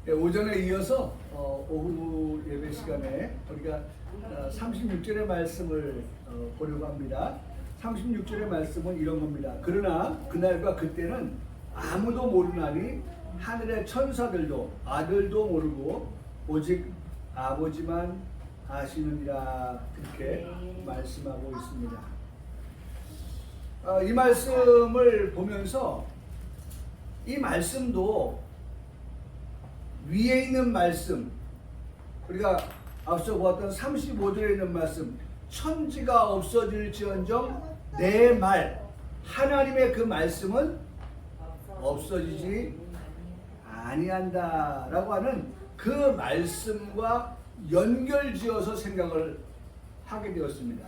네, 오전에 이어서 오후 예배 시간에 우리가 36절의 말씀을 보려고 합니다. 36절의 말씀은 이런 겁니다. 그러나 그날과 그때는 아무도 모르나니 하늘의 천사들도 아들도 모르고 오직 아버지만 아시느니라, 그렇게 말씀하고 있습니다. 이 말씀을 보면서 이 말씀도 위에 있는 말씀, 우리가 앞서 보았던 35절에 있는 말씀, 천지가 없어질지언정 내 말, 하나님의 그 말씀은 없어지지 아니한다 라고 하는 그 말씀과 연결지어서 생각을 하게 되었습니다.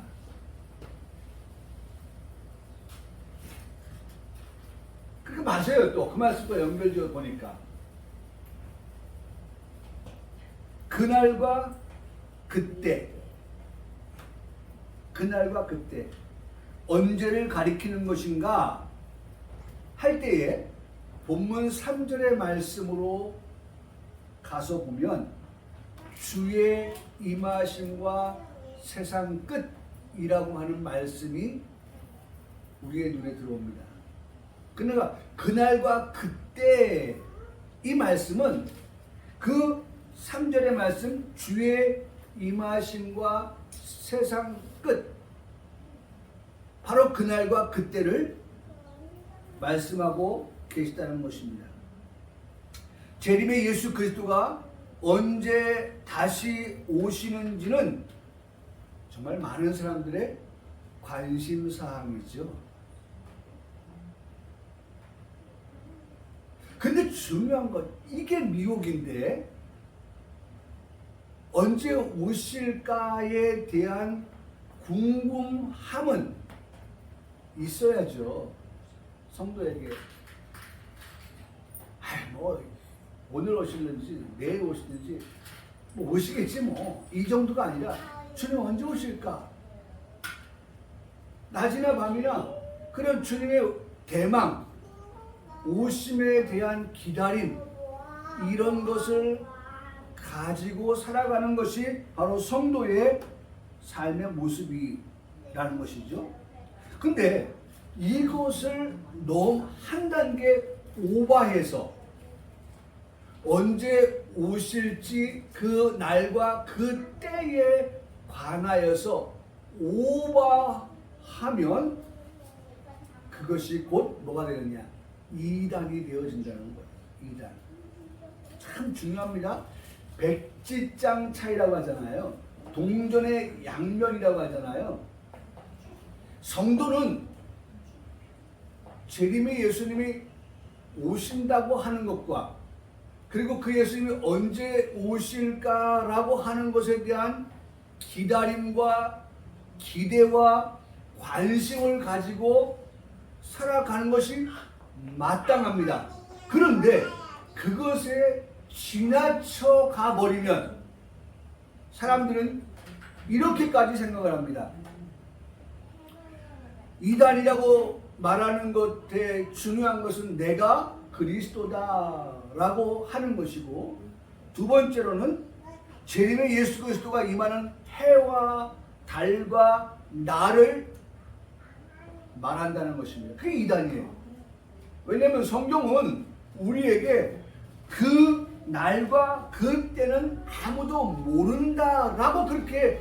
그게 맞아요. 또 그 말씀과 연결지어 보니까 그날과 그때, 그날과 그때 언제를 가리키는 것인가 할 때에 본문 3절의 말씀으로 가서 보면 주의 임하심과 세상 끝이라고 하는 말씀이 우리의 눈에 들어옵니다. 그러나 그날과 그때 이 말씀은 그 3절의 말씀, 주의 임하심과 세상 끝, 바로 그날과 그때를 말씀하고 계시다는 것입니다. 재림의 예수 그리스도가 언제 다시 오시는지는 정말 많은 사람들의 관심사항이죠. 근데 중요한 건 이게 미혹인데, 언제 오실까에 대한 궁금함은 있어야죠. 성도에게 뭐 오늘 오실는지 내일 오실는지 뭐 오시겠지 뭐, 이 정도가 아니라 주님 언제 오실까? 낮이나 밤이나 그런 주님의 대망, 오심에 대한 기다림, 이런 것을 가지고 살아가는 것이 바로 성도의 삶의 모습이라는 것이죠. 근데 이것을 너무 한 단계 오버해서 언제 오실지 그 날과 그 때에 관하여서 오버하면 그것이 곧 뭐가 되느냐? 이단이 되어진다는 거예요. 이단. 참 중요합니다. 백지장 차이라고 하잖아요. 동전의 양면이라고 하잖아요. 성도는 재림의 예수님이 오신다고 하는 것과 그리고 그 예수님이 언제 오실까라고 하는 것에 대한 기다림과 기대와 관심을 가지고 살아가는 것이 마땅합니다. 그런데 그것에 지나쳐 가버리면 사람들은 이렇게까지 생각을 합니다. 이단이라고 말하는 것에 중요한 것은 내가 그리스도다라고 하는 것이고, 두 번째로는 재림의 예수 그리스도가 임하는 해와 달과 날을 말한다는 것입니다. 그게 이단이에요. 왜냐하면 성경은 우리에게 그 날과 그 때는 아무도 모른다라고 그렇게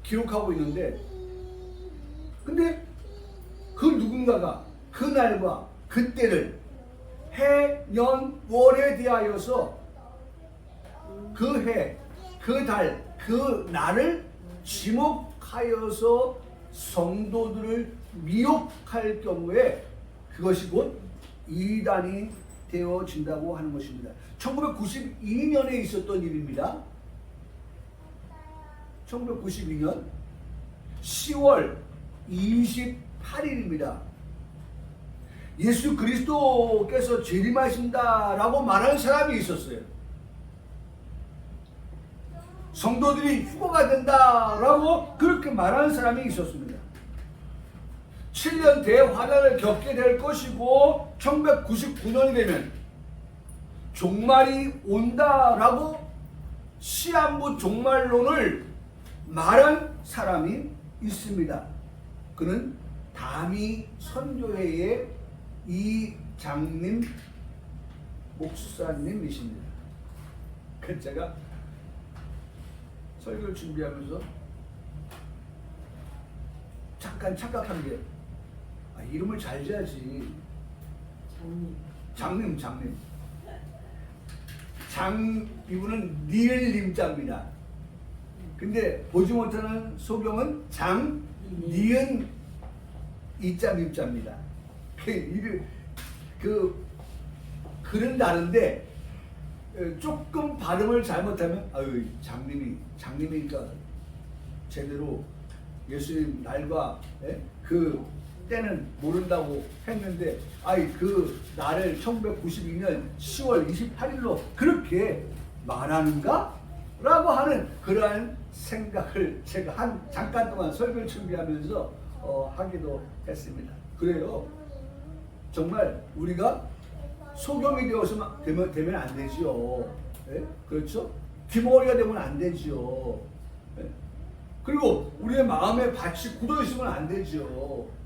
기록하고 있는데, 근데 그 누군가가 그 날과 그 때를 해, 년, 월에 대하여서 그 해, 그 달, 그 날을 지목하여서 성도들을 미혹할 경우에 그것이 곧 이단이 되어진다고 하는 것입니다. 1992년에 있었던 일입니다. 1992년 10월 28일입니다. 예수 그리스도께서 재림하신다라고 말하는 사람이 있었어요. 성도들이 휴거가 된다라고 그렇게 말하는 사람이 있었습니다. 7년 대환란을 겪게 될 것이고 1999년이 되면 종말이 온다라고 시한부 종말론을 말한 사람이 있습니다. 그는 다미 선교회의 이장님 목사님이십니다. 그 제가 설교를 준비하면서 잠깐 착각한 게 이름을 잘 지어야지. 장님. 이분은 니은림자입니다. 근데 보지 못하는 소경은 니은 이자 님자입니다. 글은 다른데 조금 발음을 잘못하면 장님이니까 제대로 예수님 날과 그 때는 모른다고 했는데 그 날을 1992년 10월 28일로 그렇게 말하는가? 라고 하는 그러한 생각을 제가 잠깐 동안 설교를 준비하면서 하기도 했습니다. 그래요. 정말 우리가 소경이 되면 안 되지요. 그렇죠? 귀머거리가 되면 안 되지요. 그리고 우리의 마음에 밭이 굳어 있으면 안 되지요.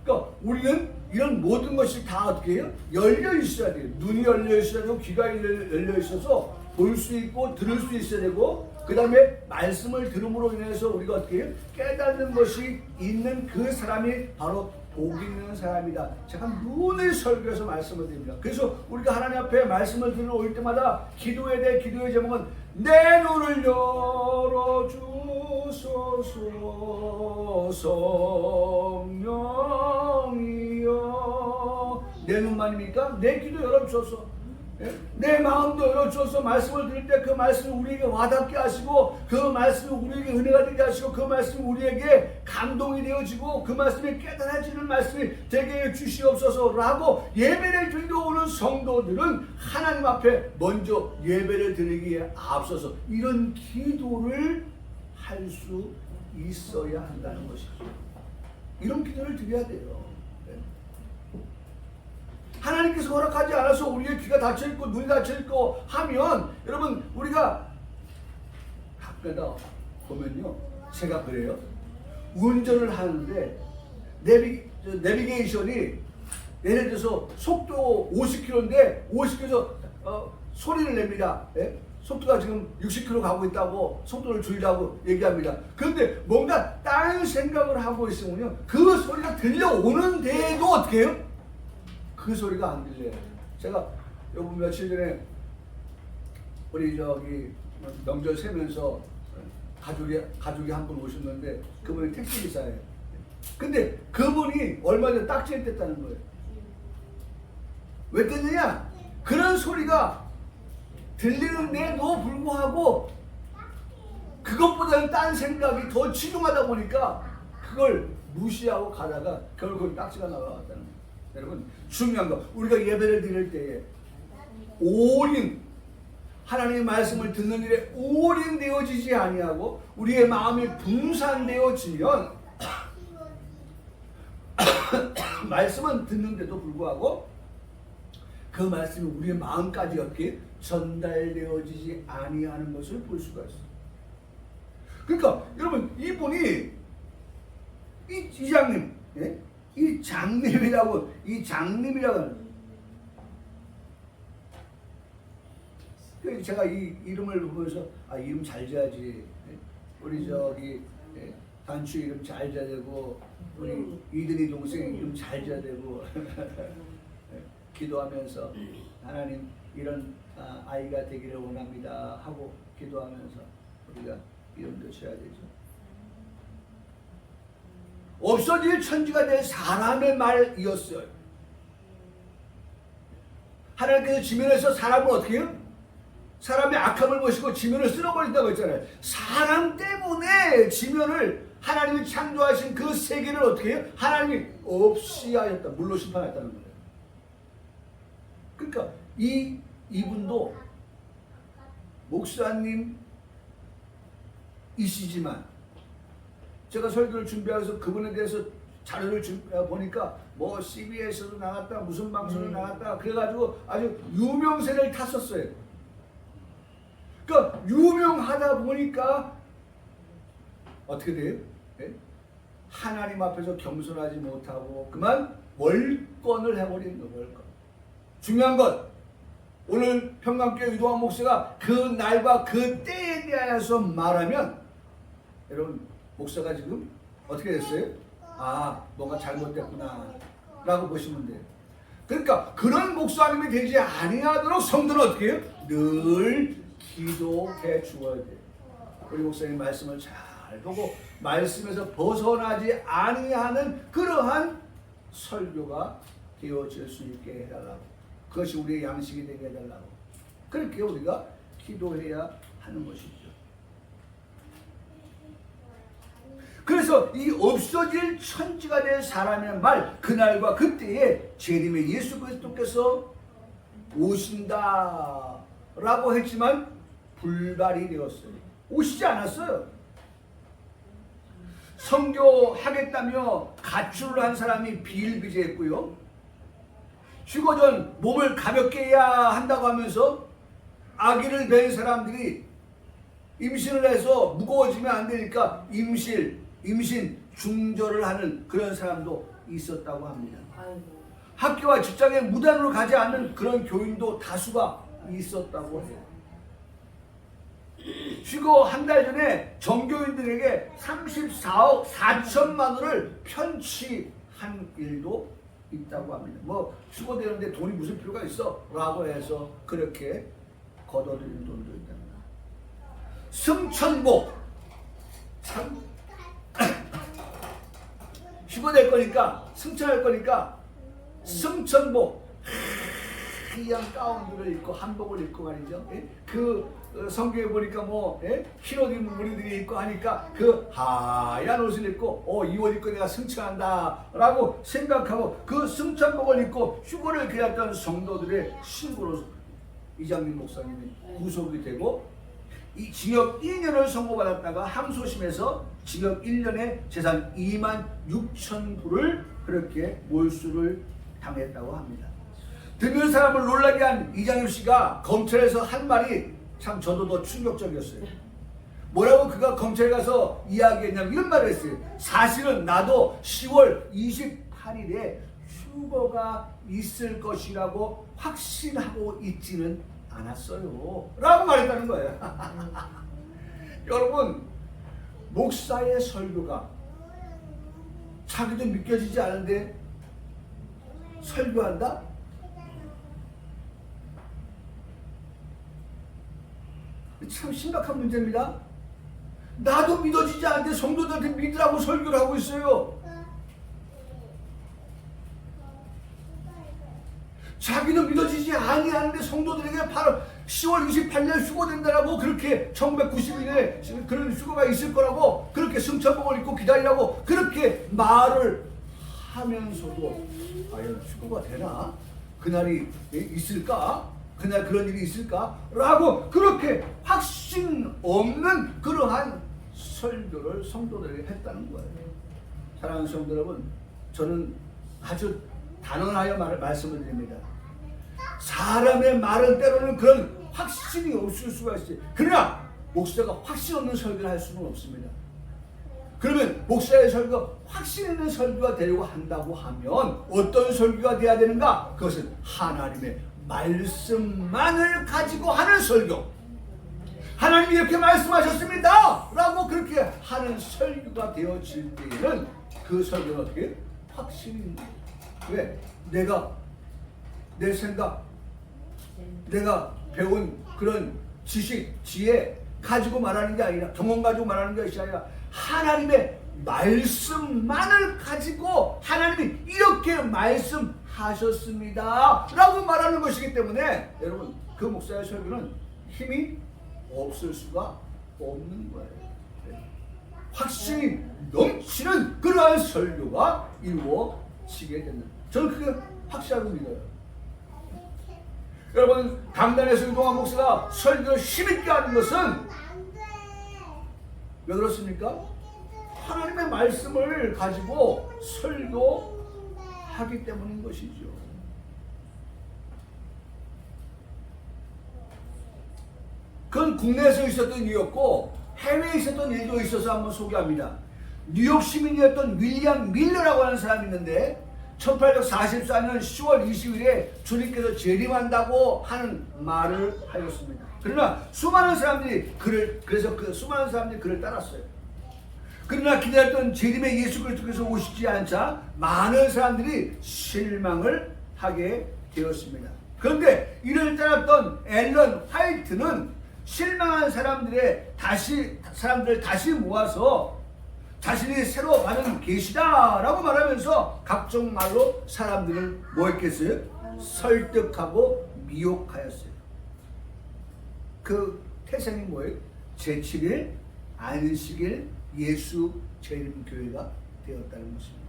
그러니까 우리는 이런 모든 것이 다 어떻게 해요? 열려 있어야 돼요. 눈이 열려 있어야 되고 귀가 열려 있어서 볼 수 있고 들을 수 있어야 되고, 그 다음에 말씀을 들음으로 인해서 우리가 어떻게 해요? 깨닫는 것이 있는 그 사람이 바로 복 있는 사람이다. 제가 눈을 설교해서 말씀을 드립니다. 그래서 우리가 하나님 앞에 말씀을 들으러 올 때마다 기도해야 돼. 기도의 제목은 내 눈을 열어주소서 성령이여. 내 눈만입니까? 내 귀도 열어주소서. 내 마음도 열어주셔서 말씀을 들을 때 그 말씀을 우리에게 와닿게 하시고, 그 말씀이 우리에게 은혜가 되게 하시고, 그 말씀이 우리에게 감동이 되어지고, 그 말씀이 깨달아지는 말씀이 되게 주시옵소서라고 예배를 드리러 오는 성도들은 하나님 앞에 먼저 예배를 드리기에 앞서서 이런 기도를 할 수 있어야 한다는 것이죠. 이런 기도를 드려야 돼요. 하나님께서 허락하지 않아서 우리의 귀가 닫혀있고 눈이 닫혀있고 하면, 여러분 우리가 가끔가다 보면요, 제가 그래요. 운전을 하는데 내비게이션이 예를 들어서 속도 50km인데 50km에서 소리를 냅니다. 속도가 지금 60km 가고 있다고 속도를 줄이라고 얘기합니다. 그런데 뭔가 다른 생각을 하고 있으면요, 그 소리가 들려오는데도 어떻게 해요? 그 소리가 안 들려요. 제가 요번 며칠 전에 우리 명절 세면서 가족이 한 분 오셨는데, 그분이 택시기사예요. 근데 그분이 얼마 전에 딱지를 뗐다는 거예요. 왜 뗐느냐? 그런 소리가 들리는데도 불구하고 그것보다는 딴 생각이 더 치중하다 보니까 그걸 무시하고 가다가 결국 딱지가 나왔다는 거예요. 여러분, 중요한 거, 우리가 예배를 드릴 때에 올인, 하나님의 말씀을 듣는 일에 올인되어지지 아니하고 우리의 마음이 분산되어지면 말씀은 듣는데도 불구하고 그 말씀이 우리의 마음까지 어떻게 전달되어지지 아니하는 것을 볼 수가 있어요. 그러니까 여러분, 이분이 이 장님, 이 장님이라고 제가 이 이름을 보면서 이름 잘 지어야지. 우리 단추 이름 잘 지어야 되고, 우리 이든이 동생 이름 잘 지어야 되고 기도하면서 하나님 이런 아이가 되기를 원합니다 하고 기도하면서 우리가 이름도 지어야 되죠. 없어질 천지가 된 사람의 말이었어요. 하나님께서 지면에서 사람을 어떻게 해요? 사람의 악함을 보시고 지면을 쓸어버린다고 했잖아요. 사람 때문에 지면을, 하나님이 창조하신 그 세계를 어떻게 해요? 하나님이 없이 하였다. 물로 심판했다는 거예요. 그러니까 이분도 목사님이시지만, 제가 설교를 준비해서 그분에 대해서 자료를 보니까 뭐 CBS도 나갔다 무슨 방송도 나갔다 그래가지고 아주 유명세를 탔었어요. 그러니까 유명하다 보니까 어떻게 돼요? 네? 하나님 앞에서 겸손하지 못하고 그만 월권을 해버리는 거예요. 월권. 중요한 건 오늘 평강교회 유동환 목사가 그 날과 그 때에 대하여서 말하면 여러분 목사가 지금 어떻게 됐어요? 아 뭔가 잘못됐구나 라고 보시면 돼요. 그러니까 그런 목사님이 되지 아니하도록 성도는 어떻게 해요? 늘 기도해 주어야 돼요. 우리 목사님 말씀을 잘 보고 말씀에서 벗어나지 아니하는 그러한 설교가 되어질 수 있게 해달라고. 그것이 우리의 양식이 되게 해달라고. 그렇게 우리가 기도해야 하는 것이죠. 그래서 이 없어질 천지가 된 사람의 말 그날과 그때에 재림의 예수 그리스도께서 오신다 라고 했지만 불발이 되었어요. 오시지 않았어요. 선교하겠다며 가출을 한 사람이 비일비재했고요. 휴거 전 몸을 가볍게 해야 한다고 하면서 아기를 낳은 사람들이 임신을 해서 무거워지면 안 되니까 임신 중절을 하는 그런 사람도 있었다고 합니다. 학교와 직장에 무단으로 가지 않는 그런 교인도 다수가 있었다고 해요. 휴거 한 달 전에 정교인들에게 34억 4천만 원을 편취한 일도 있다고 합니다. 뭐 휴거 되는데 돈이 무슨 필요가 있어? 라고 해서 그렇게 걷어들인 돈도 있답니다. 승천복 참 휴거 될 거니까 승천할 거니까 승천복 하얀 가운들을 입고 한복을 입고 말이죠. 그 성경에 보니까 뭐 흰옷 입은 무리들이 입고 하니까 그 하얀 옷을 입고 이 옷 입고 내가 승천한다 라고 생각하고 그 승천복을 입고 휴거를 기다렸던 성도들의 신부로 이장민 목사님이 구속이 되고 이 징역 2년을 선고받았다가 항소심에서 징역 1년에 재산 2만 6천 불을 그렇게 몰수를 당했다고 합니다. 듣는 사람을 놀라게 한 이장윤 씨가 검찰에서 한 말이 참 저도 더 충격적이었어요. 뭐라고 그가 검찰에 가서 이야기했냐면 이런 말을 했어요. 사실은 나도 10월 28일에 휴거가 있을 것이라고 확신하고 있지는 않았어요 라고 말했다는 거예요. 여러분 목사의 설교가 자기도 믿겨지지 않은데 설교한다? 참 심각한 문제입니다. 나도 믿어지지 않는데 성도들한테 믿으라고 설교를 하고 있어요. 자기도 믿어지지 아니하는데 성도들에게 바로 10월 28일 휴거된다라고 그렇게 1990일에 그런 휴거가 있을 거라고 그렇게 승천복을 입고 기다리라고 그렇게 말을 하면서도 과연 휴거가 되나? 그날이 있을까? 그날 그런 일이 있을까? 라고 그렇게 확신 없는 그러한 설교를 성도들에게 했다는 거예요. 사랑하는 성도 여러분, 저는 아주 단언하여 말씀을 드립니다. 사람의 말은 때로는 그런 확신이 없을 수가 있어요. 그러나 목사가 확신 없는 설교를 할 수는 없습니다. 그러면 목사의 설교가 확신 있는 설교가 되려고 한다고 하면 어떤 설교가 돼야 되는가? 그것은 하나님의 말씀만을 가지고 하는 설교. 하나님이 이렇게 말씀하셨습니다 라고 그렇게 하는 설교가 되어질 때에는 그 설교는 어떻게? 확신이 있는 거예요. 왜? 내 생각, 내가 배운 그런 지식, 지혜 가지고 말하는 게 아니라 경험 가지고 말하는 것이 아니라 하나님의 말씀만을 가지고 하나님이 이렇게 말씀하셨습니다 라고 말하는 것이기 때문에 여러분 그 목사의 설교는 힘이 없을 수가 없는 거예요. 확신이 넘치는 그러한 설교가 이루어지게 된다. 저는 그게 확실하게 믿어요. 여러분 강단에서 유동환 목사가 설교를 힘있게 하는 것은 왜 그렇습니까? 하나님의 말씀을 가지고 설교하는 하기 때문인 것이죠. 그건 국내에서 있었던 일이었고 해외에 있었던 일도 있어서 한번 소개합니다. 뉴욕 시민이었던 윌리엄 밀러라고 하는 사람이 있는데 1844년 10월 20일에 주님께서 재림한다고 하는 말을 하였습니다. 그러나 수많은 사람들이 수많은 사람들이 그를 따랐어요. 그러나 기다렸던 재림의 예수 그리스도께서 오시지 않자 많은 사람들이 실망을 하게 되었습니다. 그런데 이를 따랐던 앨런 화이트는 실망한 사람들을 다시 모아서 자신이 새로 받은 계시다라고 말하면서 각종 말로 사람들을 뭐 했겠어요? 설득하고 미혹하였어요. 그 태생이 뭐예요? 제7일 안식일 예수 재림교회가 되었다는 것입니다.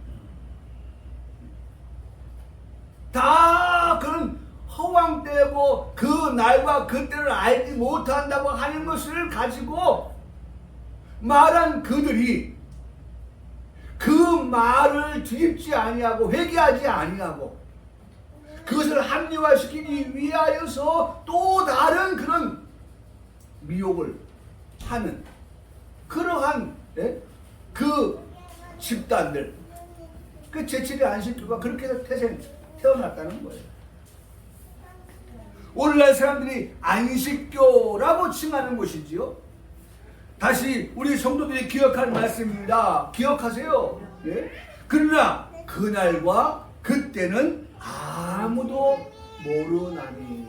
다 그런 허황되고 그 날과 그때를 알지 못한다고 하는 것을 가지고 말한 그들이 그 말을 뒤집지 아니하고 회개하지 아니하고 그것을 합리화시키기 위하여서 또 다른 그런 미혹을 하는 그러한 그 집단들, 그 제7의 안식교가 그렇게 해서 태어났다는 거예요. 오늘날 사람들이 안식교라고 칭하는 것이지요. 다시 우리 성도들이 기억할 말씀입니다. 기억하세요. 예? 그러나 그날과 그때는 아무도 모르나니.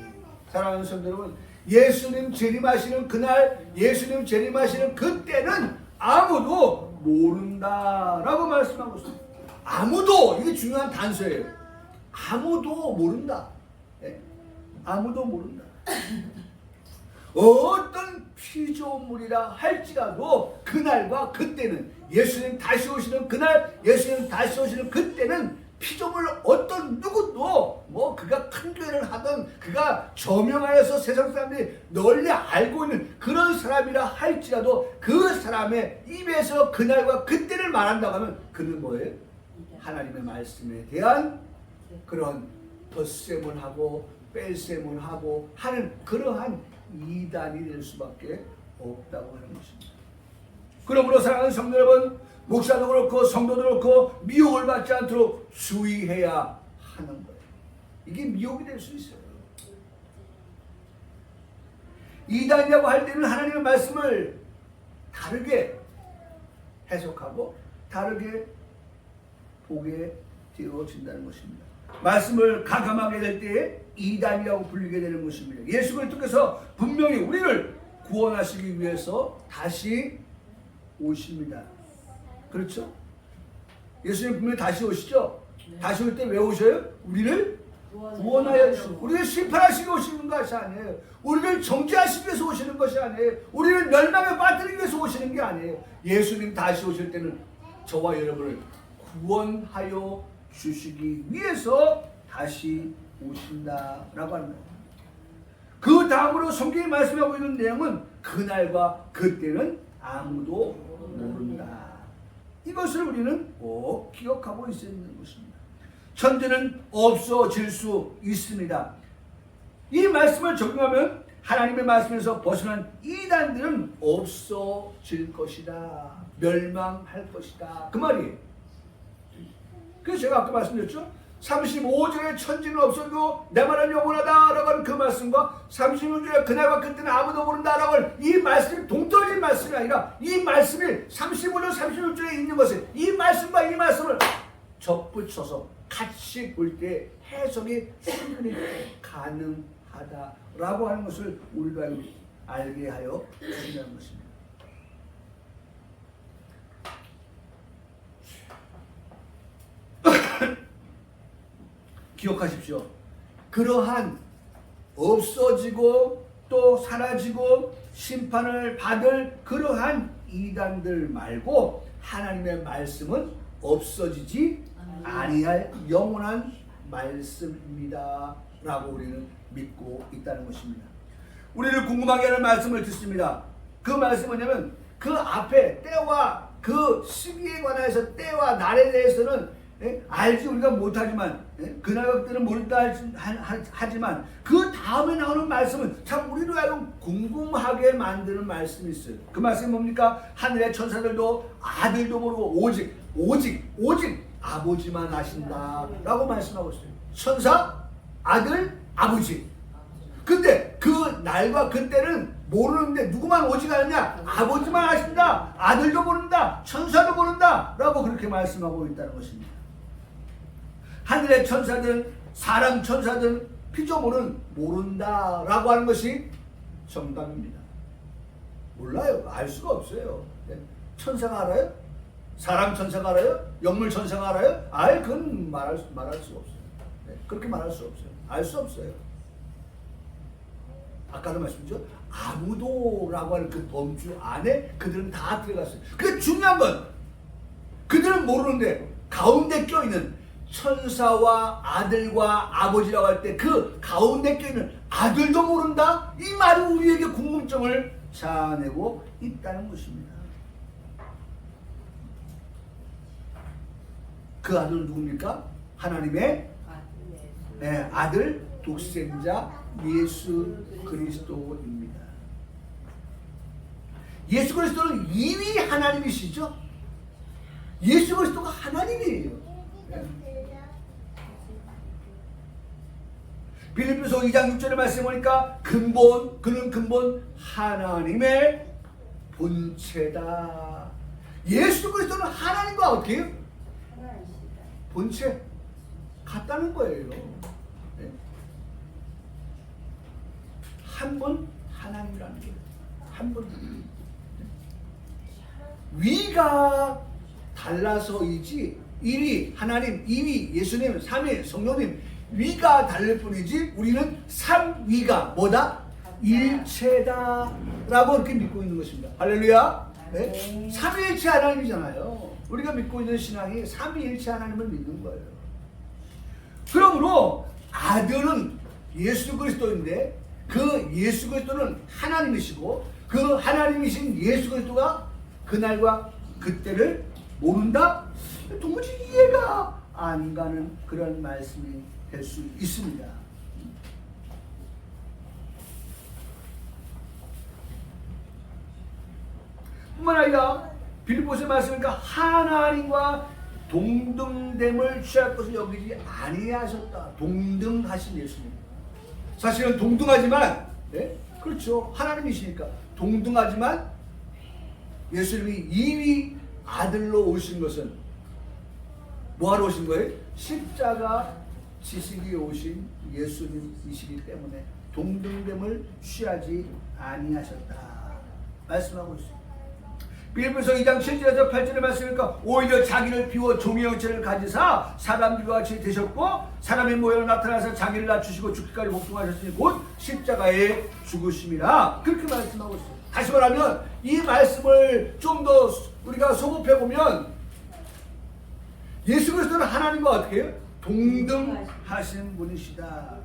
사랑하는 성도 여러분, 예수님 재림하시는 그날, 예수님 재림하시는 그때는 아무도 모른다라고 말씀하고 있습니다. 아무도, 이게 중요한 단서예요. 아무도 모른다. 예? 아무도 모른다. 어떤 피조물이라 할지라도 그날과 그때는, 예수님 다시 오시는 그날, 예수님 다시 오시는 그때는 피조물 어떤 누구도 뭐 그가 큰 교회를 하든 그가 저명하여서 세상 사람들이 널리 알고 있는 그런 사람이라 할지라도 그 사람의 입에서 그날과 그때를 말한다고 하면 그는 뭐예요? 하나님의 말씀에 대한 그런 덧셈을 하고 뺄셈을 하고 하는 그러한 이단이 될 수밖에 없다고 하는 것입니다. 그러므로 사랑하는 성도 여러분, 목사도 그렇고 성도도 그렇고 미혹을 받지 않도록 주의해야 하는 거예요. 이게 미혹이 될 수 있어요. 이단이라고 할 때는 하나님의 말씀을 다르게 해석하고 다르게 보게 되어진다는 것입니다. 말씀을 가감하게 될 때에 이단이라고 불리게 되는 것입니다. 예수 그리스도께서 분명히 우리를 구원하시기 위해서 다시 오십니다. 그렇죠? 예수님 분명히 다시 오시죠? 네. 다시 올 때 왜 오셔요? 우리를 구원하여 주시고 우리를 심판하시기 오시는 것이 아니에요. 우리를 정죄하시기 위해서 오시는 것이 아니에요. 우리를 멸망에 빠뜨리기 위해서 오시는 게 아니에요. 예수님 다시 오실 때는 저와 여러분을 구원하여 주시기 위해서 다시 오신다라고 합니다. 그 다음으로 성경이 말씀하고 있는 내용은 그날과 그때는 아무도 모른다. 이것을 우리는 꼭 기억하고 있어야 하는 것입니다. 천재는 없어질 수 있습니다. 이 말씀을 적용하면 하나님의 말씀에서 벗어난 이단들은 없어질 것이다. 멸망할 것이다. 그 말이에요. 그래서 제가 아까 말씀드렸죠. 35절에 천지는 없어도 내 말은 영원하다라고 하는 그 말씀과 36절에 그날과 그때는 아무도 모른다라고 하는 이 말씀이 동떨어진 말씀이 아니라 이 말씀이 35절 36절에 있는 것을 이 말씀과 이 말씀을 접붙여서 같이 볼 때 해석이 충분히 가능하다라고 하는 것을 우리가 알게 하여 주시는 것입니다. 기억하십시오. 그러한 없어지고 또 사라지고 심판을 받을 그러한 이단들 말고 하나님의 말씀은 없어지지 아니할 영원한 말씀입니다 라고 우리는 믿고 있다는 것입니다. 우리를 궁금하게 하는 말씀을 듣습니다. 그 말씀은 뭐냐면 그 앞에 때와 그 시기에 관해서 때와 날에 대해서는 알지 우리가 못하지만 그날과 그때는 모른다 하지만 그 다음에 나오는 말씀은 참 우리로 하여금 궁금하게 만드는 말씀이 있어요. 그 말씀이 뭡니까? 하늘의 천사들도 아들도 모르고 오직 아버지만 아신다 라고 말씀하고 있어요. 천사, 아들, 아버지. 근데 그 날과 그때는 모르는데 누구만 오직 아느냐? 아버지만 아신다. 아들도 모른다. 천사도 모른다 라고 그렇게 말씀하고 있다는 것입니다. 하늘의 천사들은 사람 천사들은 피조물은 모른다 라고 하는 것이 정답입니다. 몰라요. 알 수가 없어요. 천사가 알아요? 사람 천사가 알아요? 영물 천사가 알아요? 그건 말할 수가 없어요. 그렇게 말할 수 없어요. 알 수 없어요. 아까도 말씀드렸죠? 아무도라고 하는 그 범주 안에 그들은 다 들어갔어요. 근데 중요한 건 그들은 모르는데 가운데 껴있는 천사와 아들과 아버지라고 할 때 그 가운데 껴있는 아들도 모른다? 이 말이 우리에게 궁금증을 자아내고 있다는 것입니다. 그 아들은 누굽니까? 하나님의 아들 독생자 예수 그리스도입니다. 예수 그리스도는 2위 하나님이시죠? 예수 그리스도가 하나님이에요. 빌립보서 2장 6절의 말씀에 보니까 그는 근본 하나님의 본체다. 예수 그리스도는 하나님과 어떻게 해요? 본체 같다는 거예요. 한 분 하나님이라는 거예요. 한 분. 위가 달라서이지 1위 하나님, 2위 예수님, 3위 성령님 위가 다를 뿐이지 우리는 3위가 뭐다? 일체다 라고 이렇게 믿고 있는 것입니다. 할렐루야. 네? 삼위일체 하나님이잖아요. 우리가 믿고 있는 신앙이 삼위일체 하나님을 믿는 거예요. 그러므로 아들은 예수 그리스도인데 그 예수 그리스도는 하나님이시고 그 하나님이신 예수 그리스도가 그날과 그때를 모른다? 도무지 이해가 안 가는 그런 말씀이 될 수 있습니다. 뿐만 아니라 빌립보서의 말씀이니까 하나님과 동등됨을 취할 것을 여기지 아니하셨다. 동등하신 예수님. 사실은 동등하지만, 그렇죠. 하나님이시니까 동등하지만 예수님이 2위 아들로 오신 것은 뭐하러 오신 거예요? 십자가 지시기에 오신 예수님이시기 때문에 동등됨을 취하지 아니하셨다. 말씀하고 있습니다. 빌립보서 2장 7절에서 8절의 말씀이니까 오히려 자기를 비워 종의 형체를 가지사 사람들과 같이 되셨고 사람의 모양으로 나타나서 자기를 낮추시고 죽기까지 복종하셨으니 곧 십자가에 죽으심이라 그렇게 말씀하고 있어요. 다시 말하면 이 말씀을 좀 더 우리가 소급해보면 예수 그리스도는 하나님과 어떻게 해요? 동등하신 분이시다.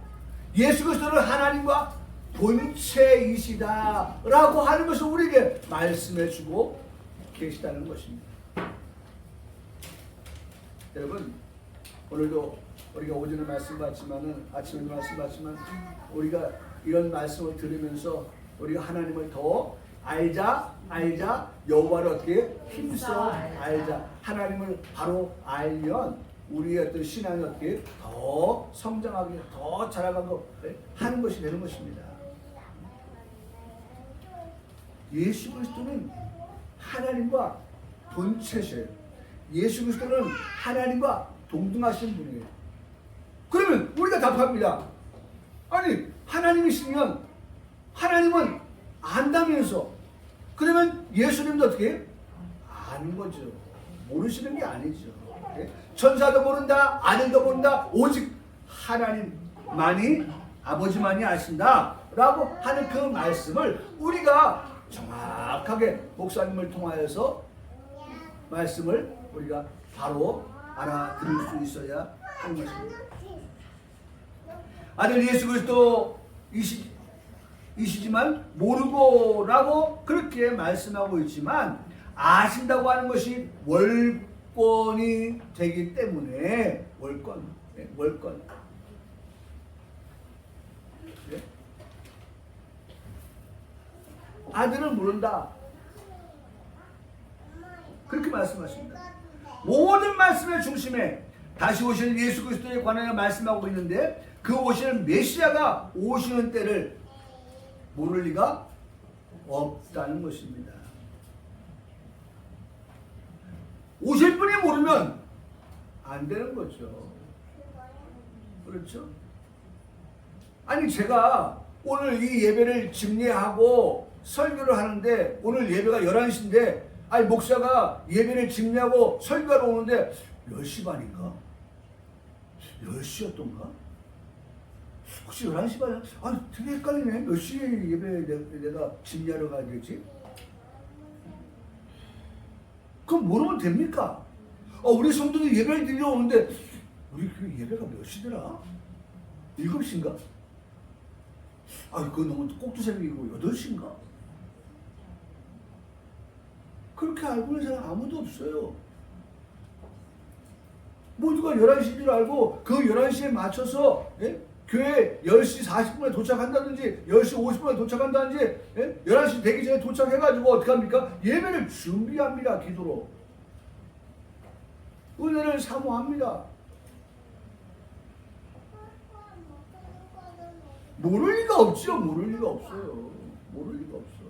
예수 그리스도는 하나님과 본체이시다 라고 하는 것을 우리에게 말씀해주고 계시다는 것입니다. 여러분 오늘도 우리가 오전에 말씀 받지만은 아침에도 말씀 받지만 우리가 이런 말씀을 들으면서 우리가 하나님을 더 알자 여호와를 어떻게 힘써 알자. 하나님을 바로 알면 우리의 어떤 신앙이 어떻게 더 성장하게 더 자라가고 하는 것이 되는 것입니다. 예수 그리스도는 하나님과 본체셔요. 예수 그리스도는 하나님과 동등하신 분이에요. 그러면 우리가 답합니다. 아니 하나님이시면 하나님은 안다면서 그러면 예수님도 어떻게 해요? 아는 거죠. 모르시는 게 아니죠. 천사도 모른다, 아들도 모른다, 오직 하나님만이 아버지만이 아신다 라고 하는 그 말씀을 우리가 정확하게 목사님을 통하여서 말씀을 우리가 바로 알아들을 수 있어야 하는 것입니다. 아들 예수 그리스도 이시지만 모르고 라고 그렇게 말씀하고 있지만 아신다고 하는 것이 월권이 되기 때문에 월권. 네? 아들은 모른다. 그렇게 말씀하십니다. 모든 말씀의 중심에 다시 오시는 예수 그리스도에 관하여 말씀하고 있는데 그 오시는 메시아가 오시는 때를 모를 리가 없다는 것입니다. 오실 분이 모르면 안 되는 거죠. 그렇죠? 아니 제가 오늘 이 예배를 집례하고 설교를 하는데 오늘 예배가 11시인데 아니 목사가 예배를 집례하고 설교하러 오는데 10시 반인가? 10시였던가? 혹시 11시 반이야? 아니 되게 헷갈리네. 몇 시에 예배 내가 집례하러 가야 되지? 그럼 모르면 됩니까? 우리 성도들 예배를 드리러 오는데 우리 교회 예배가 몇 시더라? 7시인가? 그거 너무 꼭두새벽이고 8시인가? 그렇게 알고 있는 사람 아무도 없어요. 모두가 11시인 줄 알고 그 11시에 맞춰서 교회 10시 40분에 도착한다든지 10시 50분에 도착한다든지 11시 되기 전에 도착해가지고 어떻게 합니까? 예배를 준비합니다. 기도로. 은혜를 사모합니다. 모를 리가 없죠. 모를 리가 없어요. 모를 리가 없어.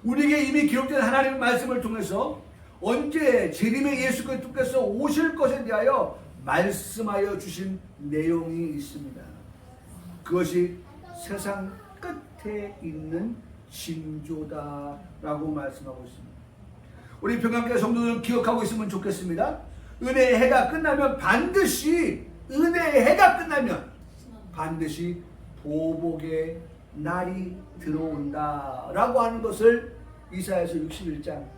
우리에게 이미 기록된 하나님의 말씀을 통해서 언제 재림의 예수 그리스도께서 오실 것에 대하여 말씀하여 주신 내용이 있습니다. 그것이 세상 끝에 있는 징조다라고 말씀하고 있습니다. 우리 평강교회 성도들은 기억하고 있으면 좋겠습니다. 은혜의 해가 끝나면 반드시 보복의 날이 들어온다라고 하는 것을 이사야서 61장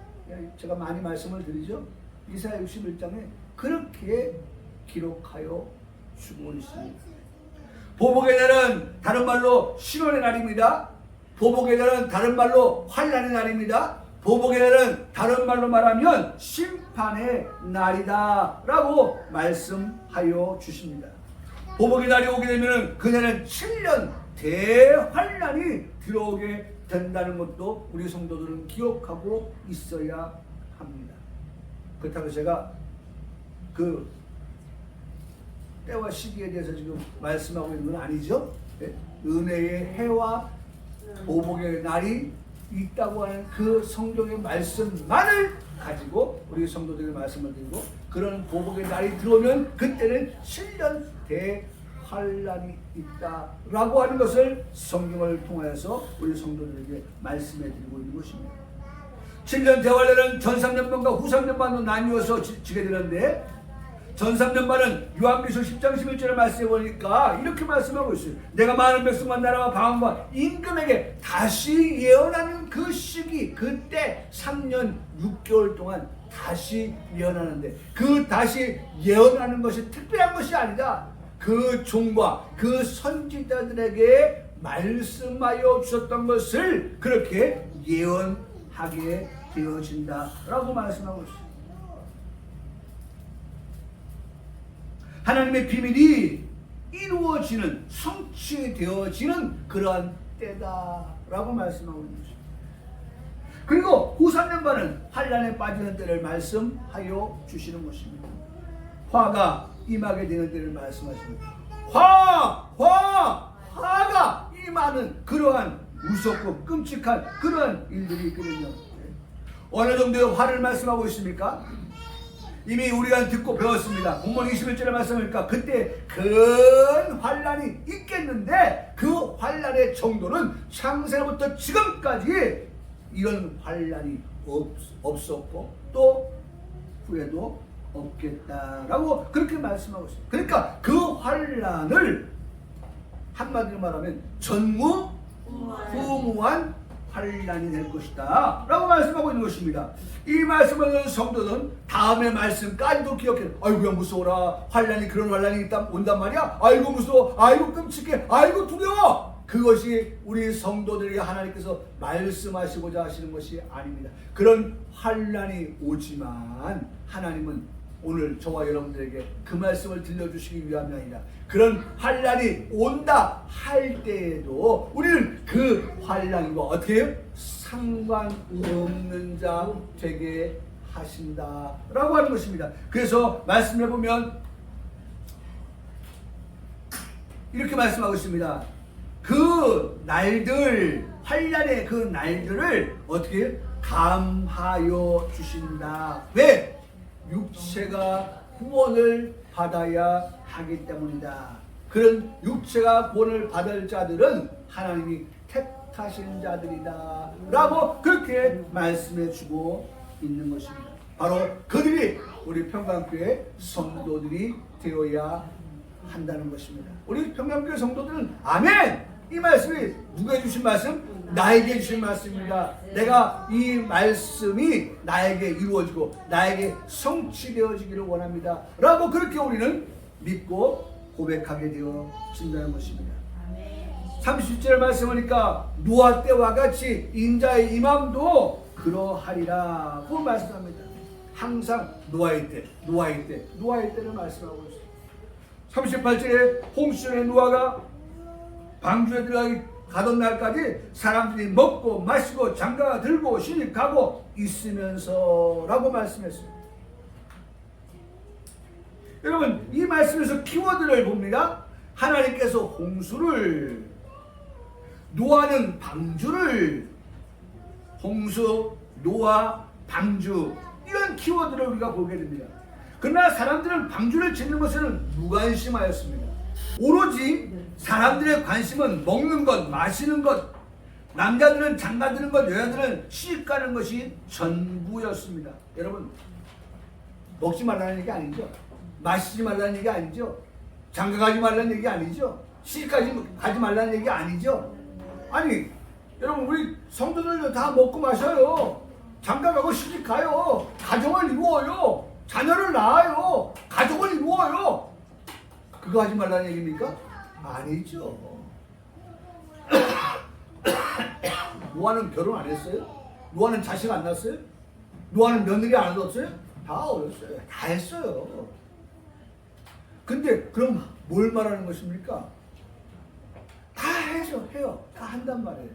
제가 많이 말씀을 드리죠. 이사야 61장에 그렇게 기록하여 주고 있습니다. 보복의 날은 다른 말로 신원의 날입니다. 보복의 날은 다른 말로 환난의 날입니다. 보복의 날은 다른 말로 말하면 심판의 날이다 라고 말씀하여 주십니다. 보복의 날이 오게 되면 그날은 7년 대환난이 들어오게 된다는 것도 우리 성도들은 기억하고 있어야 합니다. 그렇다고 제가 그 때와 시기에 대해서 지금 말씀하고 있는 건 아니죠. 은혜의 해와 보복의 날이 있다고 하는 그 성경의 말씀만을 가지고 우리 성도들의 말씀을 드리고 그런 보복의 날이 들어오면 그때는 7년 대환난이 있다라고 하는 것을 성경을 통하여서 우리 성도들에게 말씀해 드리고 있는 것입니다. 7년 대환난은 전 3년반과 후 3년반으로 나뉘어서 지게 되는데 전 3년반은 요한계시록 10장 11절에 말씀해 보니까 이렇게 말씀하고 있어요. 내가 많은 백성과 나라와 방언과 임금에게 다시 예언하는 그 시기, 그때 3년 6개월 동안 다시 예언하는데 그 다시 예언하는 것이 특별한 것이 아니다. 그 종과 그 선지자들에게 말씀하여 주셨던 것을 그렇게 예언하게 되어진다라고 말씀하고 있습니다. 하나님의 비밀이 이루어지는, 성취되어지는 그러한 때다라고 말씀하고 있는 것입니다. 그리고 후 3년반은 환난에 빠지는 때를 말씀하여 주시는 것입니다. 화가 임하게 되는 때를 말씀하십니다. 화가 임하는 그러한 무섭고 끔찍한 그러한 일들이 있거든요. 어느 정도의 화를 말씀하고 있습니까? 이미 우리가 듣고 배웠습니다. 본문 21절에 말씀하니까 그때 큰 환난이 있겠는데 그 환난의 정도는 창세부터 지금까지 이런 환난이 없었고 또 후에도 없겠다라고 그렇게 말씀하고 있습니다. 그러니까 그 환난을 한마디로 말하면 전무후무한 환난이 될 것이다 라고 말씀하고 있는 것입니다. 이 말씀을 듣는 성도는 다음의 말씀까지도 기억해. 아이고야 무서워라. 환난이 그런 환난이 온단 말이야. 아이고 무서워. 아이고 끔찍해. 아이고 두려워. 그것이 우리 성도들에게 하나님께서 말씀하시고자 하시는 것이 아닙니다. 그런 환난이 오지만 하나님은 오늘 저와 여러분들에게 그 말씀을 들려주시기 위함이 아니라 그런 환난이 온다 할 때에도 우리는 그 환난과 어떻게 해요? 상관없는 자 되게 하신다라고 하는 것입니다. 그래서 말씀해 보면 이렇게 말씀하고 있습니다. 그 날들, 환난의 그 날들을 어떻게 감하여 주신다. 왜? 육체가 구원을 받아야 하기 때문이다. 그런 육체가 구원을 받을 자들은 하나님이 택하신 자들이다 라고 그렇게 말씀해 주고 있는 것입니다. 바로 그들이 우리 평강교회 성도들이 되어야 한다는 것입니다. 우리 평강교회 성도들은 아멘! 이 말씀이 누가 주신 말씀? 나에게 주신 말씀입니다. 내가 이 말씀이 나에게 이루어지고 나에게 성취되어지기를 원합니다 라고 그렇게 우리는 믿고 고백하게 되어진다는 것입니다. 30절 말씀하니까 노아 때와 같이 인자의 임함도 그러하리라 고 말씀합니다. 항상 노아의 때를 말씀하고 있습니다. 38절에 홍수전에 노아가 방주에 가던 날까지 사람들이 먹고 마시고 장가가 들고 시집가고 있으면서 라고 말씀했습니다. 여러분 이 말씀에서 키워드를 봅니다. 하나님께서 홍수를, 노아는 방주를, 홍수, 노아, 방주 이런 키워드를 우리가 보게 됩니다. 그러나 사람들은 방주를 짓는 것에는 무관심하였습니다. 오로지 사람들의 관심은 먹는 것, 마시는 것, 남자들은 장가드는 것, 여자들은 시집가는 것이 전부였습니다. 여러분 먹지 말라는 얘기 아니죠? 마시지 말라는 얘기 아니죠? 장가가지 말라는 얘기 아니죠? 시집가지 말라는 얘기 아니죠? 아니 여러분 우리 성도들 다 먹고 마셔요. 장가가고 시집가요. 가정을 이루어요. 자녀를 낳아요. 가족을 이루어요. 그거 하지 말라는 얘기입니까? 아니죠. 노아는 결혼 안 했어요? 노아는 자식 안 낳았어요? 노아는 며느리 안 얻었어요? 다 얻었어요. 다 했어요. 근데 그럼 뭘 말하는 것입니까? 다 해요. 다 한단 말이에요.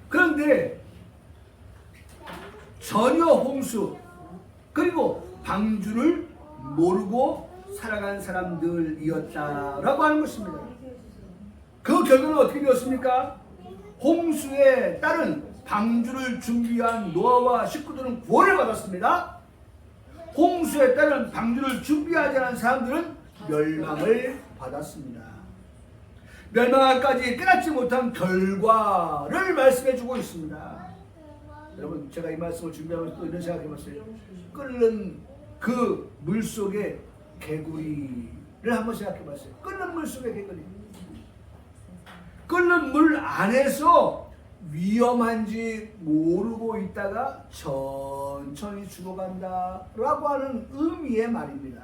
그런데 전혀 홍수 그리고 방주를 모르고 살아간 사람들이었다라고 하는 것입니다. 그 결과는 어떻게 되었습니까? 홍수에 따른 방주를 준비한 노아와 식구들은 구원을 받았습니다. 홍수에 따른 방주를 준비하지 않은 사람들은 멸망을 받았습니다. 멸망까지 깨닫지 못한 결과를 말씀해주고 있습니다. 여러분 제가 이 말씀을 준비하면서 또 이런 생각해봤어요. 끓는 그 물속의 개구리를 한번 생각해봤어요. 끓는 물속의 개구리. 끓는 물 안에서 위험한지 모르고 있다가 천천히 죽어간다 라고 하는 의미의 말입니다.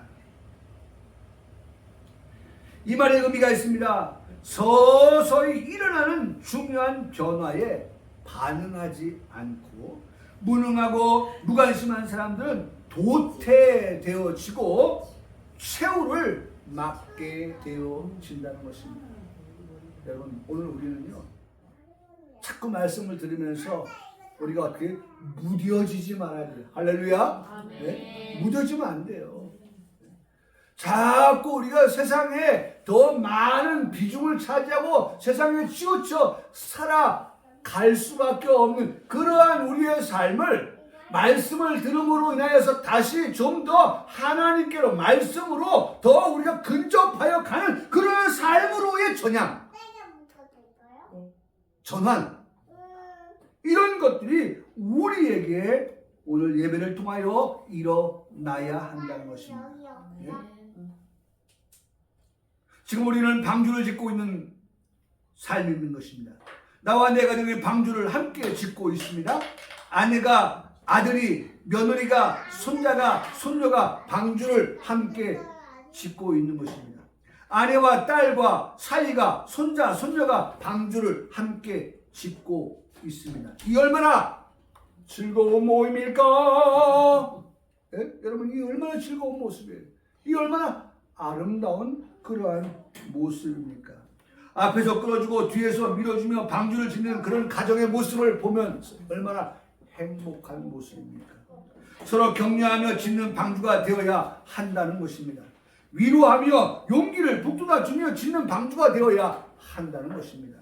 이 말의 의미가 있습니다. 서서히 일어나는 중요한 변화에 반응하지 않고 무능하고 무관심한 사람들은 도태되어지고 최후를 맞게 되어진다는 것입니다. 여러분 오늘 우리는요 자꾸 말씀을 들으면서 우리가 어떻게 무뎌지지 말아야 돼요. 할렐루야. 네? 무뎌지면 안 돼요. 자꾸 우리가 세상에 더 많은 비중을 차지하고 세상에 치우쳐 살아갈 수밖에 없는 그러한 우리의 삶을 말씀을 들음으로 인하여서 다시 좀 더 하나님께로 말씀으로 더 우리가 근접하여 가는 그런 삶으로의 전환 이런 것들이 우리에게 오늘 예배를 통하여 일어나야 한다는 것입니다. 예? 지금 우리는 방주를 짓고 있는 삶이 있는 것입니다. 나와 내 가정이 방주를 함께 짓고 있습니다. 아내가 아들이, 며느리가, 손자가, 손녀가 방주를 함께 짓고 있는 것입니다. 아내와 딸과 사위가, 손자, 손녀가 방주를 함께 짓고 있습니다. 이 얼마나 즐거운 모임일까? 네? 여러분, 이 얼마나 즐거운 모습이에요. 이 얼마나 아름다운 그러한 모습입니까? 앞에서 끌어주고 뒤에서 밀어주며 방주를 짓는 그런 가정의 모습을 보면 얼마나 행복한 모습입니까? 서로 격려하며 짓는 방주가 되어야 한다는 것입니다. 위로하며 용기를 북돋아주며 짓는 방주가 되어야 한다는 것입니다.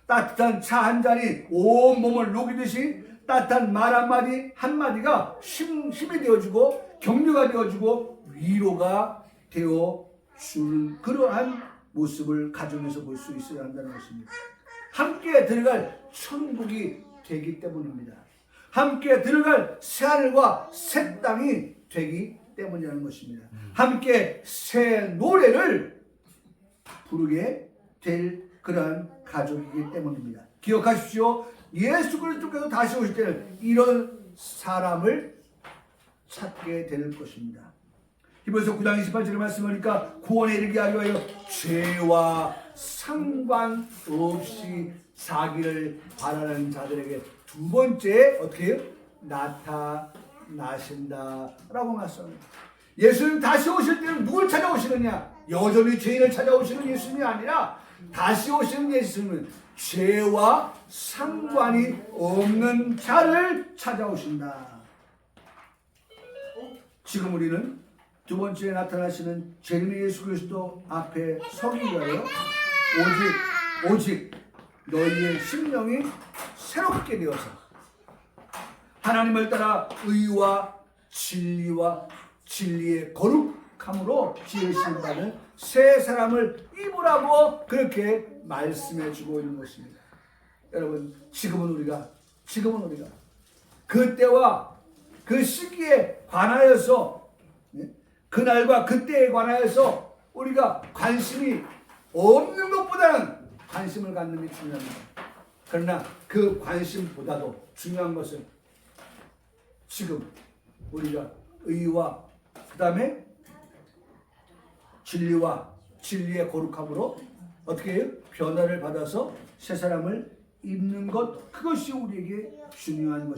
따뜻한 차 한 잔이 온 몸을 녹이듯이 따뜻한 말 한마디 한마디가 힘이 되어주고 격려가 되어주고 위로가 되어주는 그러한 모습을 가정에서 볼 수 있어야 한다는 것입니다. 함께 들어갈 천국이 되기 때문입니다. 함께 들어갈 새하늘과 새 땅이 되기 때문이라는 것입니다. 함께 새 노래를 부르게 될 그러한 가족이기 때문입니다. 기억하십시오. 예수 그리스도께서 다시 오실 때는 이런 사람을 찾게 될 것입니다. 히브리서 9장 28절의 말씀하니까 구원에 이르게 하기 위하여 죄와 상관없이 자기를 바라는 자들에게 두 번째 어떻게 해요? 나타나신다라고 말씀합니다. 예수님 다시 오실 때는 누굴 찾아오시느냐? 여전히 죄인을 찾아오시는 예수님이 아니라 다시 오시는 예수님은 죄와 상관이 없는 자를 찾아오신다. 지금 우리는 두 번째 나타나시는 재림의 예수 그리스도 앞에 서기 위하여 오직 너희의 심령이 새롭게 되어서 하나님을 따라 의와 진리의 거룩함으로 지으신 바는 새 사람을 입으라고 그렇게 말씀해 주고 있는 것입니다. 여러분, 지금은 우리가 그때와 그 시기에 관하여서 그날과 그때에 관하여서 우리가 관심이 없는 것보다는 관심을 갖는 게 중요합니다. 그러나 그 관심보다도 중요한 것은 지금 우리가 의와 그 다음에 진리와 진리의 거룩함으로 어떻게 해요? 변화를 받아서 새 사람을 입는 것, 그것이 우리에게 중요한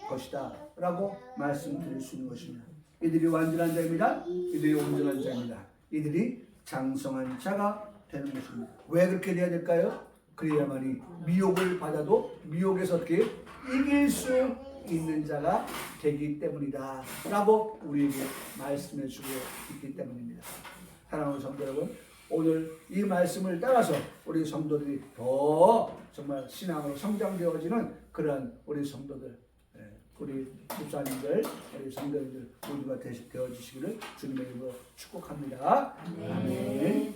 것이다 라고 말씀드릴 수 있는 것입니다. 이들이 완전한 자입니다. 이들이 온전한 자입니다. 이들이 장성한 자가 되는 것입니다. 왜 그렇게 돼야 될까요? 그래야만이 미혹을 받아도 미혹에서 어떻게 이길 수 있는 자가 되기 때문이다 라고 우리에게 말씀해 주고 있기 때문입니다. 사랑하는 성도 여러분, 오늘 이 말씀을 따라서 우리 성도들이 더 정말 신앙으로 성장되어지는 그러한 우리 성도들, 우리 집사님들, 우리 성도님들 모두가 되어주시기를 주님의 이름으로 축복합니다. 아멘.